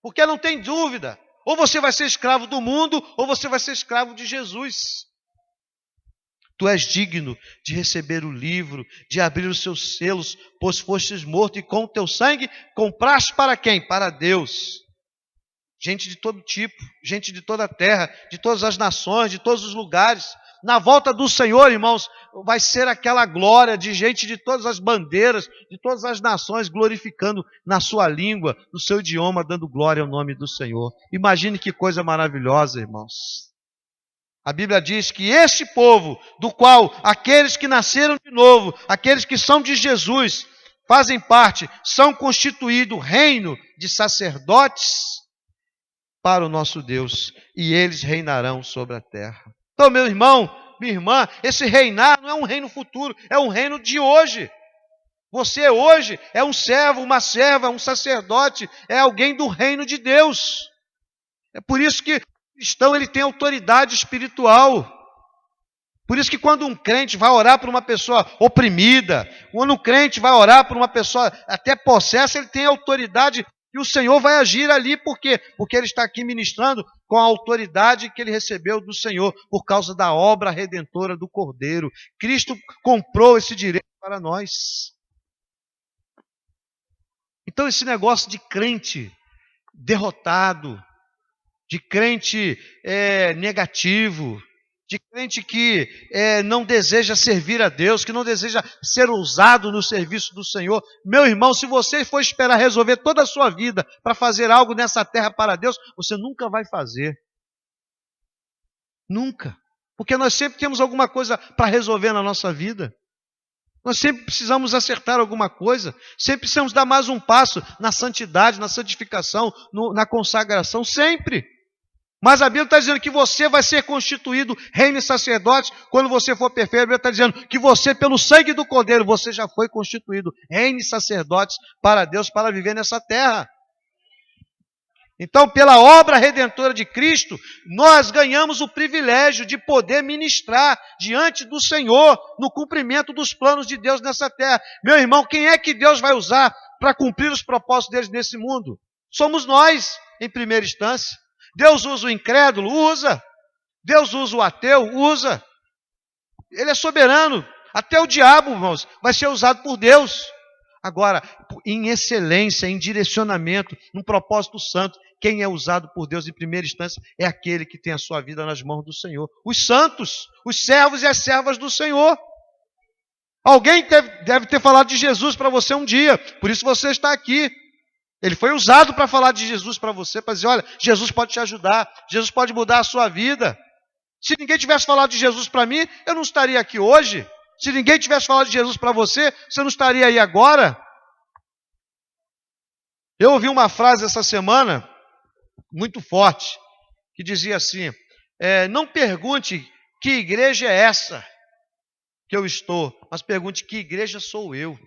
Porque não tem dúvida, ou você vai ser escravo do mundo, ou você vai ser escravo de Jesus. Tu és digno de receber o livro, de abrir os seus selos, pois fostes morto e com o teu sangue compraste para quem? Para Deus. Gente de todo tipo, gente de toda a terra, de todas as nações, de todos os lugares. Na volta do Senhor, irmãos, vai ser aquela glória de gente de todas as bandeiras, de todas as nações, glorificando na sua língua, no seu idioma, dando glória ao nome do Senhor. Imagine que coisa maravilhosa, irmãos. A Bíblia diz que este povo, do qual aqueles que nasceram de novo, aqueles que são de Jesus, fazem parte, são constituído reino de sacerdotes para o nosso Deus, e eles reinarão sobre a terra. Então, meu irmão, minha irmã, esse reinar não é um reino futuro, é um reino de hoje. Você hoje é um servo, uma serva, um sacerdote, é alguém do reino de Deus. É por isso que o cristão ele tem autoridade espiritual. Por isso que quando um crente vai orar por uma pessoa oprimida, quando um crente vai orar por uma pessoa até possessa, ele tem autoridade. E o Senhor vai agir ali, por quê? Porque ele está aqui ministrando com a autoridade que ele recebeu do Senhor, por causa da obra redentora do Cordeiro. Cristo comprou esse direito para nós. Então esse negócio de crente derrotado, de crente negativo, de crente que não deseja servir a Deus, que não deseja ser usado no serviço do Senhor. Meu irmão, se você for esperar resolver toda a sua vida para fazer algo nessa terra para Deus, você nunca vai fazer. Nunca. Porque nós sempre temos alguma coisa para resolver na nossa vida. Nós sempre precisamos acertar alguma coisa, sempre precisamos dar mais um passo na santidade, na santificação, na consagração, sempre. Mas a Bíblia está dizendo que você vai ser constituído reino e sacerdote quando você for perfeito. A Bíblia está dizendo que você, pelo sangue do Cordeiro, você já foi constituído reino e sacerdotes para Deus, para viver nessa terra. Então, pela obra redentora de Cristo, nós ganhamos o privilégio de poder ministrar diante do Senhor no cumprimento dos planos de Deus nessa terra. Meu irmão, quem é que Deus vai usar para cumprir os propósitos deles nesse mundo? Somos nós, em primeira instância. Deus usa o incrédulo? Usa. Deus usa o ateu? Usa. Ele é soberano. Até o diabo, irmãos, vai ser usado por Deus. Agora, em excelência, em direcionamento, num propósito santo, quem é usado por Deus em primeira instância é aquele que tem a sua vida nas mãos do Senhor. Os santos, os servos e as servas do Senhor. Alguém deve ter falado de Jesus para você um dia, por isso você está aqui. Ele foi usado para falar de Jesus para você, para dizer, olha, Jesus pode te ajudar, Jesus pode mudar a sua vida. Se ninguém tivesse falado de Jesus para mim, eu não estaria aqui hoje. Se ninguém tivesse falado de Jesus para você, você não estaria aí agora. Eu ouvi uma frase essa semana, muito forte, que dizia assim, não pergunte que igreja é essa que eu estou, mas pergunte que igreja sou eu.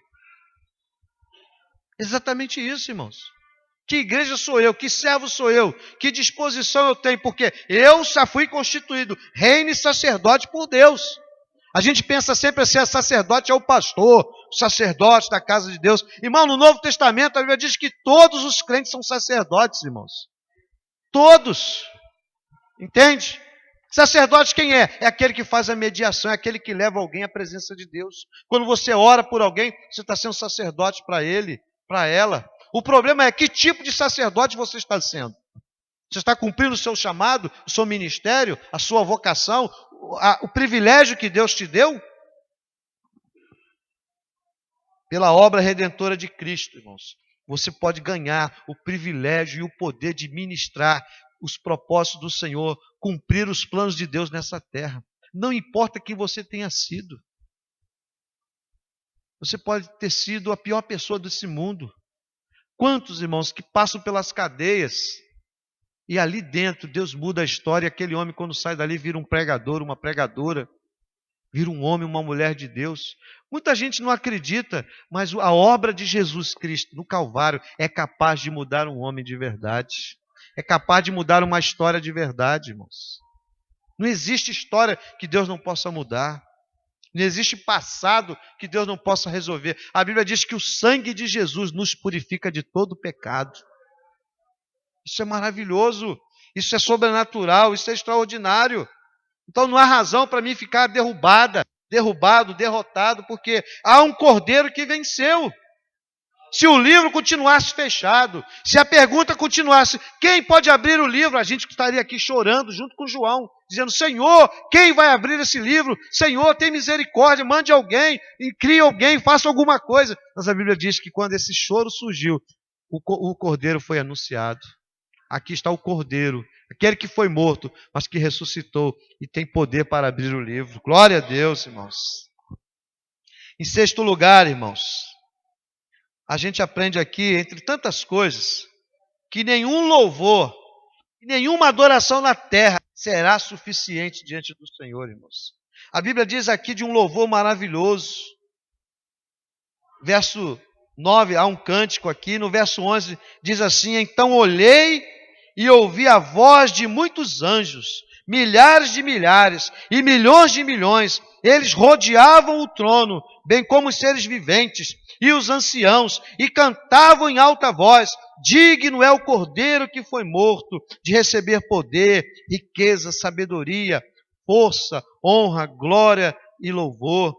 Exatamente isso, irmãos. Que igreja sou eu? Que servo sou eu? Que disposição eu tenho? Porque eu já fui constituído reino e sacerdote por Deus. A gente pensa sempre assim, sacerdote é o pastor, o sacerdote da casa de Deus. Irmão, no Novo Testamento a Bíblia diz que todos os crentes são sacerdotes, irmãos. Todos. Entende? Sacerdote quem é? É aquele que faz a mediação, é aquele que leva alguém à presença de Deus. Quando você ora por alguém, você está sendo sacerdote para ele, para ela. O problema é que tipo de sacerdote você está sendo. Você está cumprindo o seu chamado, o seu ministério, a sua vocação, o privilégio que Deus te deu? pela obra redentora de Cristo, irmãos, você pode ganhar o privilégio e o poder de ministrar os propósitos do Senhor, cumprir os planos de Deus nessa terra. Não importa quem você tenha sido. Você pode ter sido a pior pessoa desse mundo. Quantos, irmãos, que passam pelas cadeias e ali dentro Deus muda a história, e aquele homem, quando sai dali, vira um pregador, uma pregadora, vira um homem, uma mulher de Deus. Muita gente não acredita, mas a obra de Jesus Cristo no Calvário é capaz de mudar um homem de verdade. É capaz de mudar uma história de verdade, irmãos. Não existe história que Deus não possa mudar. Não existe passado que Deus não possa resolver. A Bíblia diz que o sangue de Jesus nos purifica de todo pecado. Isso é maravilhoso, isso é sobrenatural, isso é extraordinário. Então não há razão para mim ficar derrubado, derrotado, porque há um cordeiro que venceu. Se o livro continuasse fechado, se a pergunta continuasse, quem pode abrir o livro? A gente estaria aqui chorando junto com João, dizendo, Senhor, quem vai abrir esse livro? Senhor, tem misericórdia, mande alguém, crie alguém, faça alguma coisa. Mas a Bíblia diz que quando esse choro surgiu, o cordeiro foi anunciado. Aqui está o cordeiro, aquele que foi morto, mas que ressuscitou e tem poder para abrir o livro. Glória a Deus, irmãos. Em sexto lugar, irmãos, a gente aprende aqui, entre tantas coisas, que nenhum louvor, nenhuma adoração na terra será suficiente diante do Senhor, irmãos. A Bíblia diz aqui de um louvor maravilhoso. Verso 9, há um cântico aqui, no verso 11, diz assim, então olhei e ouvi a voz de muitos anjos, milhares de milhares e milhões de milhões, eles rodeavam o trono, bem como os seres viventes e os anciãos, e cantavam em alta voz, digno é o cordeiro que foi morto, de receber poder, riqueza, sabedoria, força, honra, glória e louvor.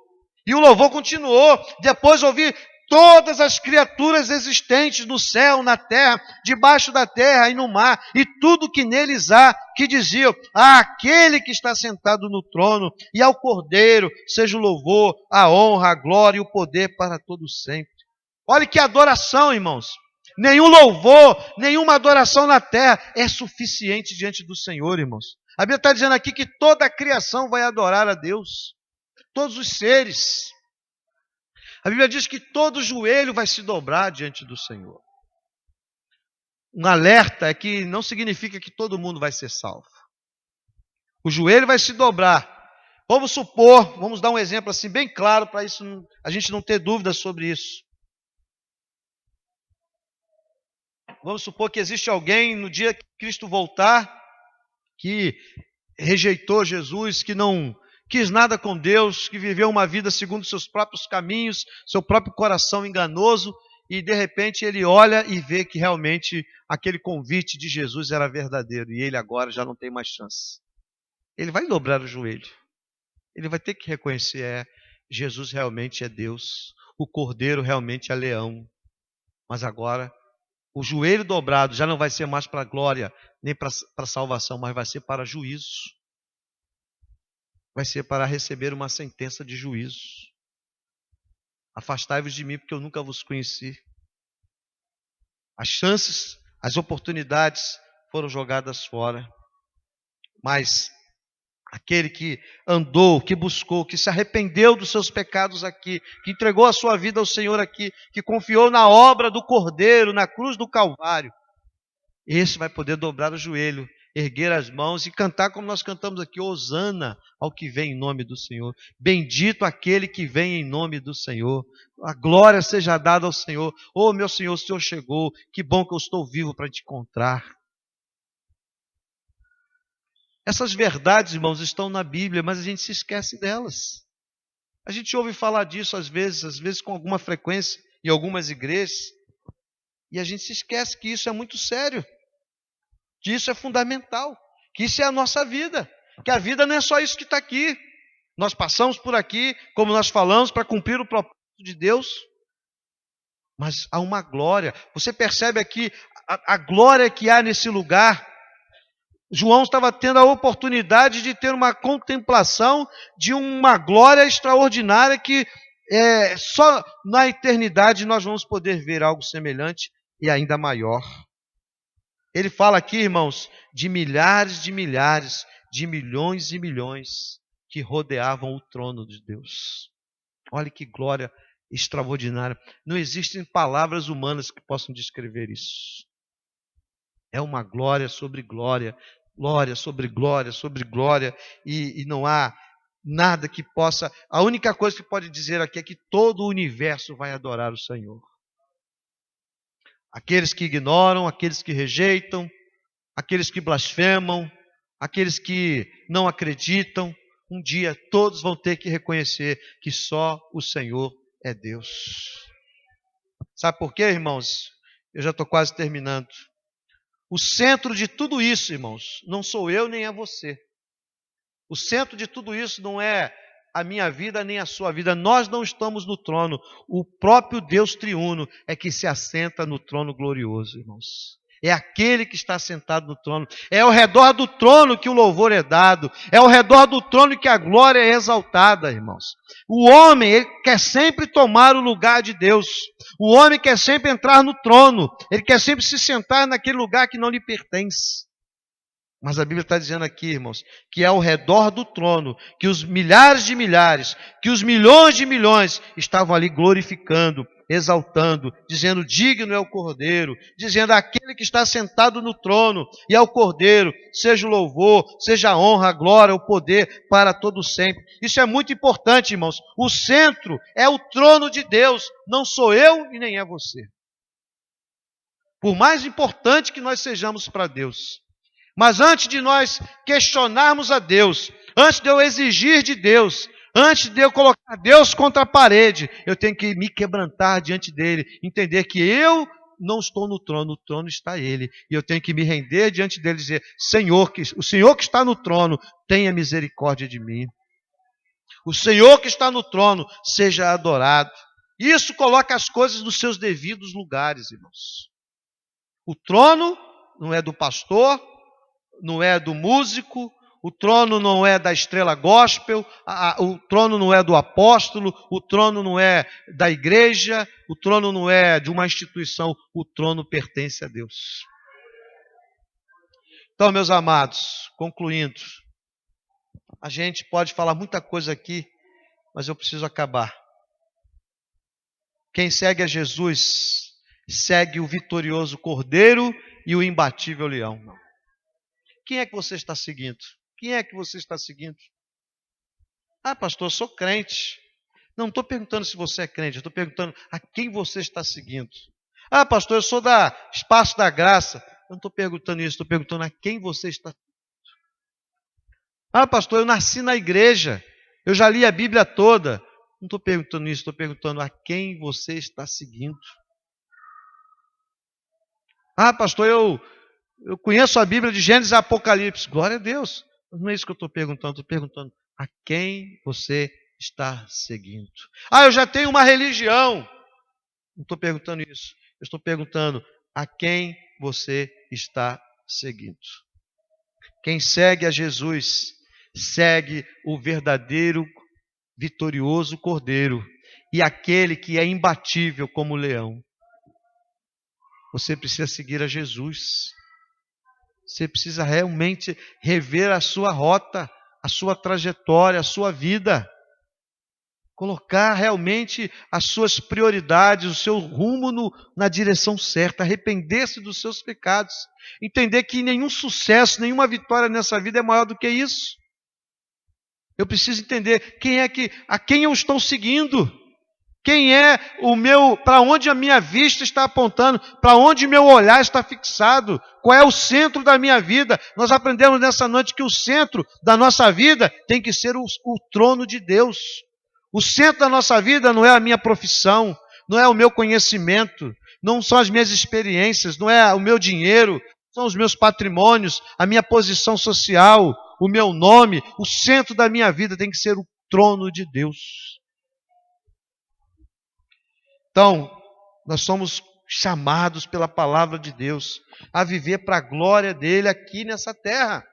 E o louvor continuou, depois ouvi todas as criaturas existentes no céu, na terra, debaixo da terra e no mar, e tudo que neles há, que diziam, àquele que está sentado no trono, e ao Cordeiro, seja o louvor, a honra, a glória e o poder para todo sempre. Olha que adoração, irmãos. Nenhum louvor, nenhuma adoração na terra é suficiente diante do Senhor, irmãos. A Bíblia está dizendo aqui que toda a criação vai adorar a Deus. Todos os seres. A Bíblia diz que todo joelho vai se dobrar diante do Senhor. Um alerta é que não significa que todo mundo vai ser salvo. O joelho vai se dobrar. Vamos supor, vamos dar um exemplo assim bem claro para isso, a gente não ter dúvidas sobre isso. Vamos supor que existe alguém no dia que Cristo voltar, que rejeitou Jesus, que não quis nada com Deus, que viveu uma vida segundo seus próprios caminhos, seu próprio coração enganoso, e de repente ele olha e vê que realmente aquele convite de Jesus era verdadeiro, e ele agora já não tem mais chance. Ele vai dobrar o joelho. Ele vai ter que reconhecer, Jesus realmente é Deus, o Cordeiro realmente é leão. Mas agora, o joelho dobrado já não vai ser mais para glória, nem para salvação, mas vai ser para juízo. Vai ser para receber uma sentença de juízo. Afastai-vos de mim, porque eu nunca vos conheci. As chances, as oportunidades foram jogadas fora. Mas aquele que andou, que buscou, que se arrependeu dos seus pecados aqui, que entregou a sua vida ao Senhor aqui, que confiou na obra do Cordeiro, na cruz do Calvário, esse vai poder dobrar o joelho, erguer as mãos e cantar como nós cantamos aqui, Hosana ao que vem em nome do Senhor. Bendito aquele que vem em nome do Senhor. A glória seja dada ao Senhor. Oh, meu Senhor, o Senhor chegou. Que bom que eu estou vivo para te encontrar. Essas verdades, irmãos, estão na Bíblia, mas a gente se esquece delas. A gente ouve falar disso às vezes com alguma frequência em algumas igrejas, e a gente se esquece que isso é muito sério, que isso é fundamental, que isso é a nossa vida, que a vida não é só isso que está aqui. Nós passamos por aqui, como nós falamos, para cumprir o propósito de Deus, mas há uma glória. Você percebe aqui a glória que há nesse lugar. João estava tendo a oportunidade de ter uma contemplação de uma glória extraordinária que Só na eternidade nós vamos poder ver algo semelhante e ainda maior. Ele fala aqui, irmãos, de milhares, de milhões e milhões que rodeavam o trono de Deus. Olha que glória extraordinária. Não existem palavras humanas que possam descrever isso. É uma glória sobre glória, glória sobre glória sobre glória, e não há nada que possa... A única coisa que pode dizer aqui é que todo o universo vai adorar o Senhor. Aqueles que ignoram, aqueles que rejeitam, aqueles que blasfemam, aqueles que não acreditam, um dia todos vão ter que reconhecer que só o Senhor é Deus. Sabe por quê, irmãos? Eu já estou quase terminando. O centro de tudo isso, irmãos, não sou eu nem é você. O centro de tudo isso não é a minha vida nem a sua vida. Nós não estamos no trono. O próprio Deus triuno é que se assenta no trono glorioso, irmãos. É aquele que está sentado no trono. É ao redor do trono que o louvor é dado. É ao redor do trono que a glória é exaltada, irmãos. O homem, ele quer sempre tomar o lugar de Deus. O homem quer sempre entrar no trono. Ele quer sempre se sentar naquele lugar que não lhe pertence. Mas a Bíblia está dizendo aqui, irmãos, que é ao redor do trono, que os milhares de milhares, que os milhões de milhões estavam ali glorificando, exaltando, dizendo: digno é o Cordeiro, dizendo àquele que está sentado no trono e ao Cordeiro, seja o louvor, seja a honra, a glória, o poder para todo sempre. Isso é muito importante, irmãos. O centro é o trono de Deus, não sou eu e nem é você. Por mais importante que nós sejamos para Deus. Mas antes de nós questionarmos a Deus, antes de eu exigir de Deus, antes de eu colocar Deus contra a parede, eu tenho que me quebrantar diante dele, entender que eu não estou no trono está ele. E eu tenho que me render diante dele e dizer: Senhor, o Senhor que está no trono, tenha misericórdia de mim. O Senhor que está no trono, seja adorado. Isso coloca as coisas nos seus devidos lugares, irmãos. O trono não é do pastor, não é do músico, o trono não é da estrela gospel, o trono não é do apóstolo, o trono não é da igreja, o trono não é de uma instituição, o trono pertence a Deus. Então, meus amados, concluindo, a gente pode falar muita coisa aqui, mas eu preciso acabar. Quem segue a Jesus, segue o vitorioso Cordeiro e o imbatível Leão. Quem é que você está seguindo? Quem é que você está seguindo? Ah, pastor, eu sou crente. Não estou perguntando se você é crente, eu estou perguntando a quem você está seguindo. Ah, pastor, eu sou da Espaço da Graça. Eu não estou perguntando isso, estou perguntando a quem você está seguindo. Ah, pastor, eu nasci na igreja, eu já li a Bíblia toda. Não estou perguntando isso, estou perguntando a quem você está seguindo. Ah, pastor, eu conheço a Bíblia de Gênesis e Apocalipse. Glória a Deus. Mas não é isso que eu estou perguntando a quem você está seguindo. Ah, eu já tenho uma religião. Não estou perguntando isso. Eu estou perguntando a quem você está seguindo. Quem segue a Jesus, segue o verdadeiro, vitorioso Cordeiro e aquele que é imbatível como o leão. Você precisa seguir a Jesus. Você precisa realmente rever a sua rota, a sua trajetória, a sua vida. Colocar realmente as suas prioridades, o seu rumo na direção certa. Arrepender-se dos seus pecados. Entender que nenhum sucesso, nenhuma vitória nessa vida é maior do que isso. Eu preciso entender a quem eu estou seguindo. Quem é para onde a minha vista está apontando, para onde meu olhar está fixado, qual é o centro da minha vida. Nós aprendemos nessa noite que o centro da nossa vida tem que ser o trono de Deus. O centro da nossa vida não é a minha profissão, não é o meu conhecimento, não são as minhas experiências, não é o meu dinheiro, são os meus patrimônios, a minha posição social, o meu nome. O centro da minha vida tem que ser o trono de Deus. Então, nós somos chamados pela palavra de Deus a viver para a glória dele aqui nessa terra,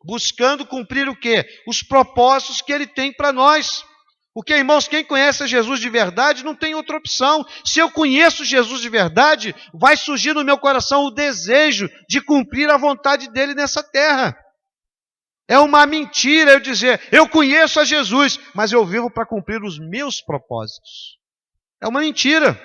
buscando cumprir o quê? Os propósitos que ele tem para nós. Porque, irmãos, quem conhece Jesus de verdade não tem outra opção. Se eu conheço Jesus de verdade, vai surgir no meu coração o desejo de cumprir a vontade dele nessa terra. É uma mentira eu dizer, eu conheço a Jesus, mas eu vivo para cumprir os meus propósitos. É uma mentira.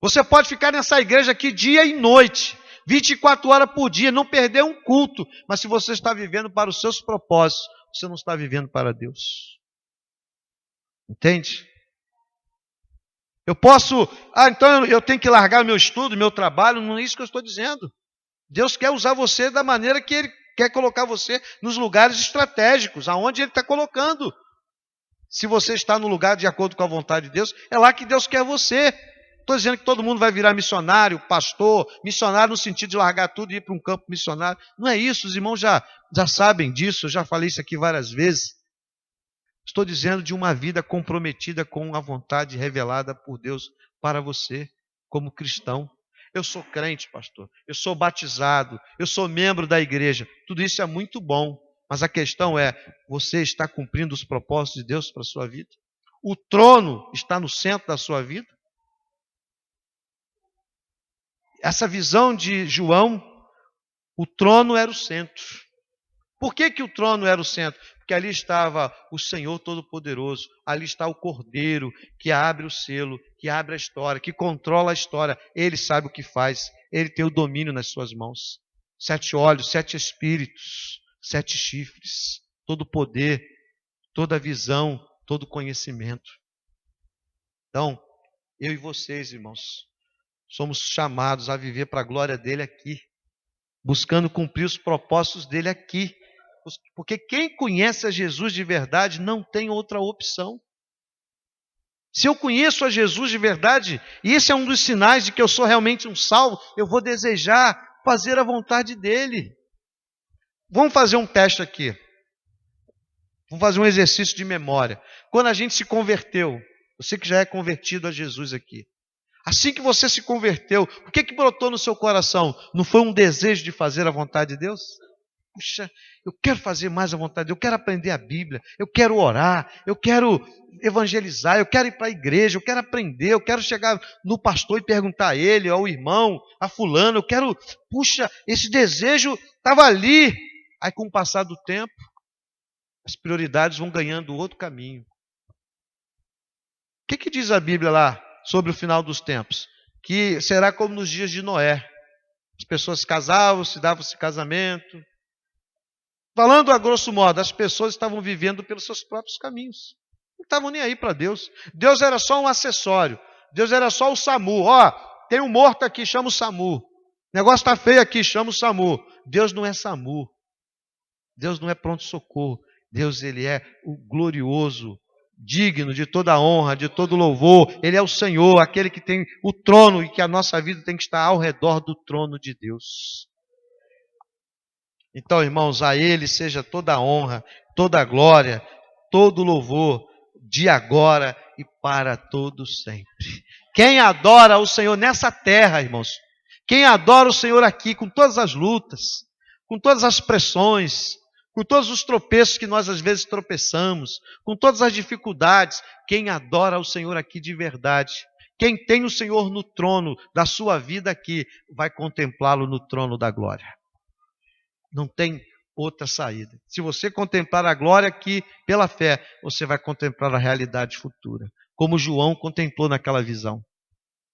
Você pode ficar nessa igreja aqui dia e noite, 24 horas por dia, não perder um culto, mas se você está vivendo para os seus propósitos, você não está vivendo para Deus. Entende? Eu posso, então eu tenho que largar meu estudo, meu trabalho, não é isso que eu estou dizendo. Deus quer usar você da maneira que Ele quer colocar você nos lugares estratégicos, aonde Ele está colocando. Se você está no lugar de acordo com a vontade de Deus, é lá que Deus quer você. Estou dizendo que todo mundo vai virar missionário, pastor, missionário no sentido de largar tudo e ir para um campo missionário. Não é isso, os irmãos já sabem disso, eu já falei isso aqui várias vezes. Estou dizendo de uma vida comprometida com a vontade revelada por Deus para você, como cristão. Eu sou crente, pastor. Eu sou batizado. Eu sou membro da igreja. Tudo isso é muito bom. Mas a questão é, você está cumprindo os propósitos de Deus para a sua vida? O trono está no centro da sua vida? Essa visão de João, o trono era o centro. Por que o trono era o centro? Porque ali estava o Senhor Todo-Poderoso, ali está o Cordeiro que abre o selo, que abre a história, que controla a história. Ele sabe o que faz, ele tem o domínio nas suas mãos. 7 olhos, 7 espíritos, 7 chifres, todo o poder, toda a visão, todo o conhecimento. Então, eu e vocês, irmãos, somos chamados a viver para a glória dele aqui, buscando cumprir os propósitos dele aqui. Porque quem conhece a Jesus de verdade não tem outra opção. Se eu conheço a Jesus de verdade, e esse é um dos sinais de que eu sou realmente um salvo, eu vou desejar fazer a vontade dele. Vamos fazer um teste aqui. Vamos fazer um exercício de memória. Quando a gente se converteu, você que já é convertido a Jesus aqui, assim que você se converteu, o que brotou no seu coração? Não foi um desejo de fazer a vontade de Deus? Puxa, eu quero fazer mais a vontade de Deus, eu quero aprender a Bíblia, eu quero orar, eu quero evangelizar, eu quero ir para a igreja, eu quero aprender, eu quero chegar no pastor e perguntar a ele, ao irmão, a fulano, eu quero, puxa, esse desejo estava ali. Aí com o passar do tempo, as prioridades vão ganhando outro caminho. O que diz a Bíblia lá sobre o final dos tempos? Que será como nos dias de Noé. As pessoas se casavam, se davam-se casamento. Falando a grosso modo, as pessoas estavam vivendo pelos seus próprios caminhos. Não estavam nem aí para Deus. Deus era só um acessório. Deus era só o SAMU. Ó, tem um morto aqui, chama o SAMU. O negócio está feio aqui, chama o SAMU. Deus não é SAMU. Deus não é pronto-socorro. Deus, ele é o glorioso, digno de toda honra, de todo louvor. Ele é o Senhor, aquele que tem o trono e que a nossa vida tem que estar ao redor do trono de Deus. Então, irmãos, a Ele seja toda a honra, toda a glória, todo o louvor, de agora e para todo sempre. Quem adora o Senhor nessa terra, irmãos, quem adora o Senhor aqui com todas as lutas, com todas as pressões, com todos os tropeços que nós às vezes tropeçamos, com todas as dificuldades, quem adora o Senhor aqui de verdade, quem tem o Senhor no trono da sua vida aqui, vai contemplá-lo no trono da glória. Não tem outra saída. Se você contemplar a glória aqui pela fé, você vai contemplar a realidade futura, como João contemplou naquela visão.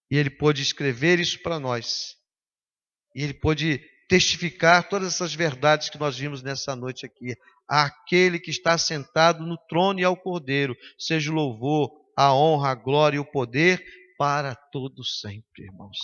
E ele pôde escrever isso para nós. E ele pôde testificar todas essas verdades que nós vimos nessa noite aqui. Aquele que está sentado no trono e ao Cordeiro, seja o louvor, a honra, a glória e o poder para todo sempre, irmãos.